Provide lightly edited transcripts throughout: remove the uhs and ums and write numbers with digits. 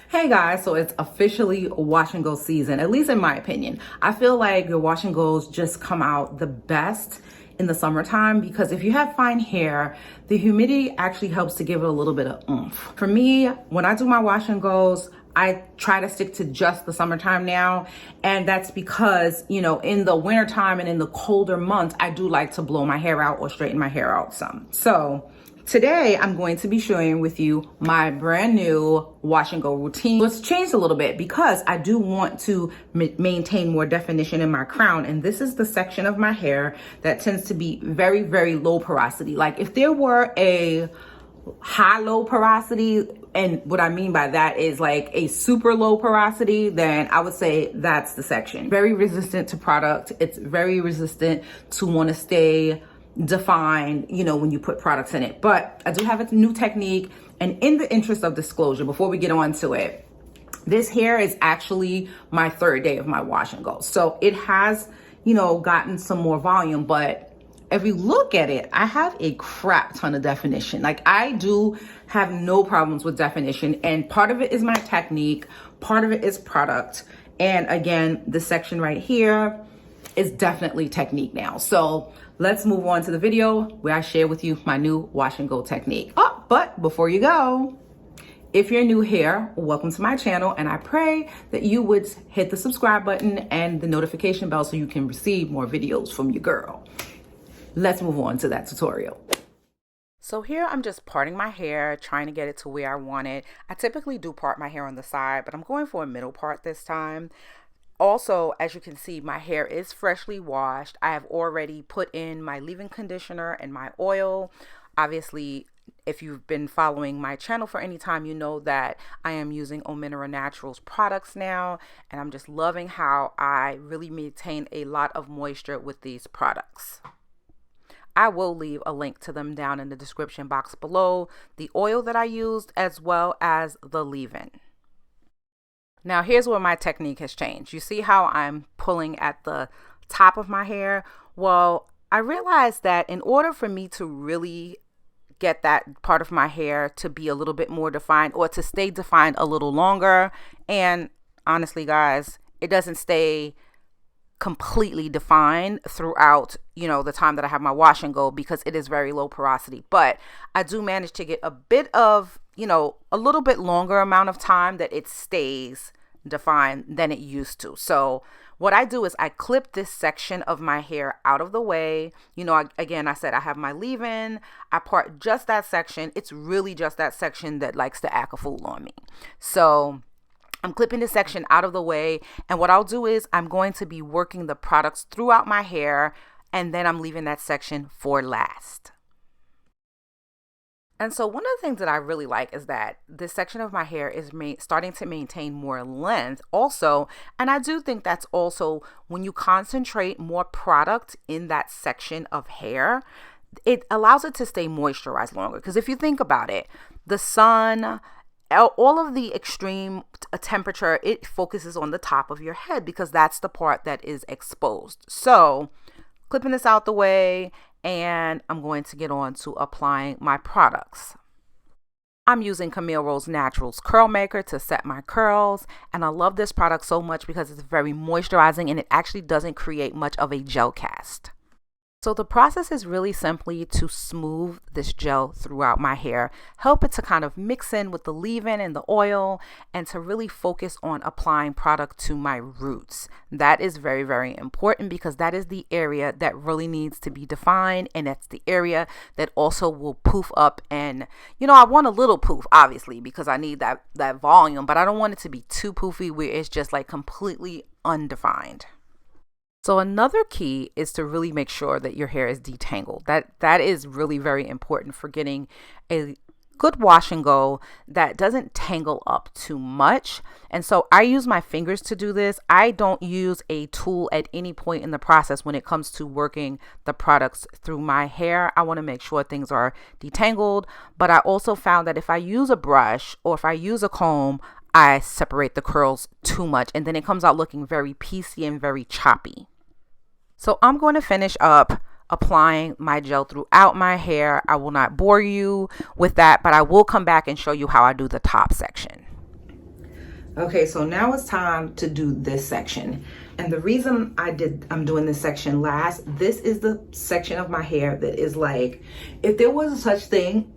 Hey guys, so it's officially wash and go season, at least in my opinion. I feel like your wash and goes just come out the best in the summertime because if you have fine hair, the humidity actually helps to give it a little bit of oomph. For me, when I do my wash and goes, I try to stick to just the summertime now. And that's because, in the wintertime and in the colder months, I do like to blow my hair out or straighten my hair out some. So today, I'm going to be sharing with you my brand new wash and go routine. It's changed a little bit because I do want to maintain more definition in my crown. And this is the section of my hair that tends to be very, very low porosity. Like if there were a high low porosity, and what I mean by that is like a super low porosity, then I would say that's the section. Very resistant to product. It's very resistant to want to stay defined, when you put products in it. But I do have a new technique, and in the interest of disclosure, before we get on to it, this hair is actually my third day of my wash and go. So it has, gotten some more volume, but if you look at it, I have a crap ton of definition. Like I do have no problems with definition, and part of it is my technique, part of it is product. And again, this section right here is definitely technique now. So let's move on to the video where I share with you my new wash and go technique. Oh, but before you go, if you're new here, welcome to my channel, and I pray that you would hit the subscribe button and the notification bell so you can receive more videos from your girl. Let's move on to that tutorial. So here I'm just parting my hair, trying to get it to where I want it. I typically do part my hair on the side, but I'm going for a middle part this time. Also, as you can see, my hair is freshly washed. I have already put in my leave-in conditioner and my oil. Obviously, if you've been following my channel for any time, you know that I am using Ominira Naturals products now, and I'm just loving how I really maintain a lot of moisture with these products. I will leave a link to them down in the description box below, the oil that I used as well as the leave-in. Now here's where my technique has changed. You see how I'm pulling at the top of my hair? Well, I realized that in order for me to really get that part of my hair to be a little bit more defined or to stay defined a little longer, and honestly guys, it doesn't stay completely defined throughout the time that I have my wash and go because it is very low porosity, but I do manage to get a bit of a little bit longer amount of time that it stays defined than it used to. So what I do is I clip this section of my hair out of the way. Again, I said I have my leave-in, I part just that section. It's really just that section that likes to act a fool on me. So I'm clipping this section out of the way, and what I'll do is I'm going to be working the products throughout my hair, and then I'm leaving that section for last. And so one of the things that I really like is that this section of my hair is starting to maintain more length also, and I do think that's also when you concentrate more product in that section of hair, it allows it to stay moisturized longer. Because if you think about it, the sun, all of the extreme temperature, it focuses on the top of your head because that's the part that is exposed. So clipping this out the way, and I'm going to get on to applying my products. I'm using Camille Naturals Curlmaker to set my curls, and I love this product so much because it's very moisturizing and it actually doesn't create much of a gel cast. So the process is really simply to smooth this gel throughout my hair, help it to kind of mix in with the leave-in and the oil, and to really focus on applying product to my roots. That is very, very important because that is the area that really needs to be defined, and that's the area that also will poof up. And I want a little poof obviously because I need that volume, but I don't want it to be too poofy where it's just like completely undefined. So another key is to really make sure that your hair is detangled. That is really very important for getting a good wash and go that doesn't tangle up too much. And so I use my fingers to do this. I don't use a tool at any point in the process when it comes to working the products through my hair. I want to make sure things are detangled, but I also found that if I use a brush or if I use a comb, I separate the curls too much and then it comes out looking very piecey and very choppy. So I'm going to finish up applying my gel throughout my hair. I will not bore you with that, but I will come back and show you how I do the top section. Okay, so now it's time to do this section. And the reason I'm doing this section last, this is the section of my hair that is like, if there was a such thing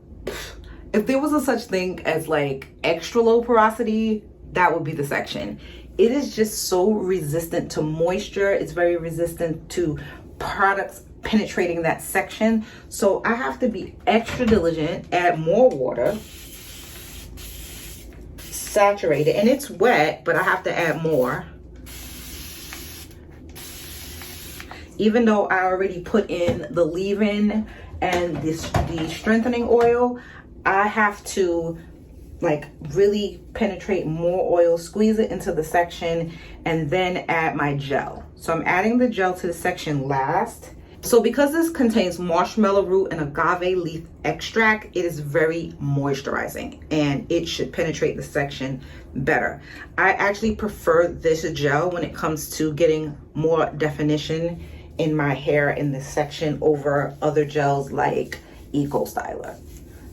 as like extra low porosity, that would be the section. It is just so resistant to moisture. It's very resistant to products penetrating that section. So I have to be extra diligent, add more water, saturate it, and it's wet, but I have to add more. Even though I already put in the leave-in and the strengthening oil, I have to like really penetrate more oil, squeeze it into the section, and then add my gel. So I'm adding the gel to the section last. So because this contains marshmallow root and agave leaf extract, it is very moisturizing and it should penetrate the section better. I actually prefer this gel when it comes to getting more definition in my hair in this section over other gels like Eco Styler.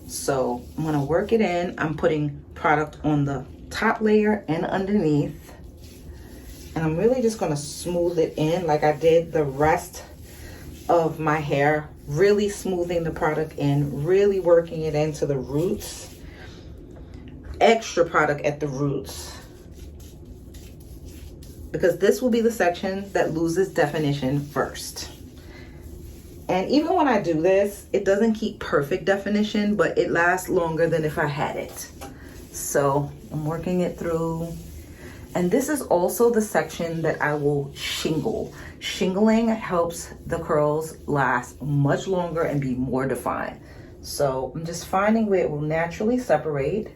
So I'm gonna work it in. I'm putting product on the top layer and underneath. And I'm really just gonna smooth it in like I did the rest of my hair, really smoothing the product in, really working it into the roots. Extra product at the roots, because this will be the section that loses definition first. And even when I do this, it doesn't keep perfect definition, but it lasts longer than if I had it. So I'm working it through. And this is also the section that I will shingle. Shingling helps the curls last much longer and be more defined. So I'm just finding where it will naturally separate.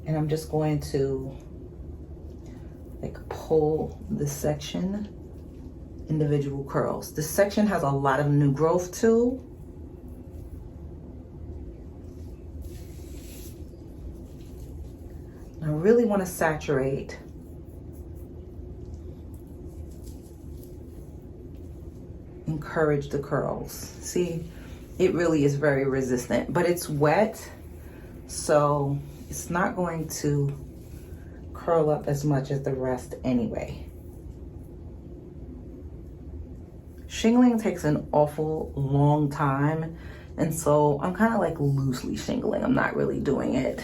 And I'm just going to like pull this section, individual curls. This section has a lot of new growth too. I really want to saturate encourage the curls. See, it really is very resistant, but it's wet, so it's not going to curl up as much as the rest anyway. Shingling takes an awful long time, and so I'm kind of like loosely shingling. I'm not really doing it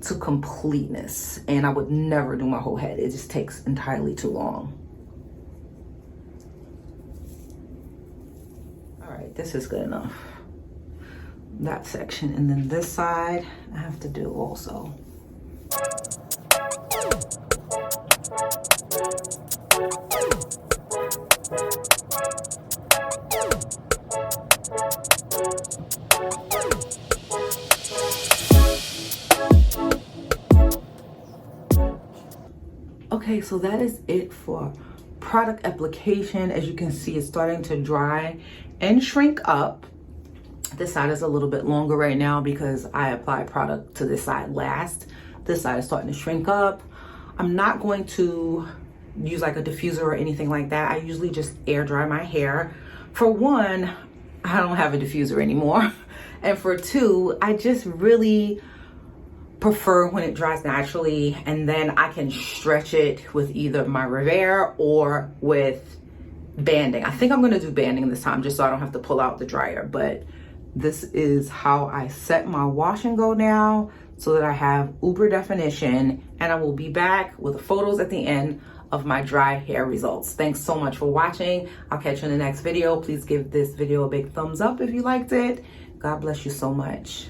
to completeness, and I would never do my whole head. It just takes entirely too long. All right, this is good enough. That section, and then this side I have to do also. Okay, so that is it for product application. As you can see, it's starting to dry and shrink up. This side is a little bit longer right now because I applied product to this side last. This side is starting to shrink up. I'm not going to use like a diffuser or anything like that. I usually just air dry my hair. For one, I don't have a diffuser anymore. And for two, I just really prefer when it dries naturally, and then I can stretch it with either my Revere or with banding. I think I'm gonna do banding this time just so I don't have to pull out the dryer, but this is how I set my wash and go now so that I have uber definition, and I will be back with the photos at the end of my dry hair results. Thanks so much for watching. I'll catch you in the next video. Please give this video a big thumbs up if you liked it. God bless you so much.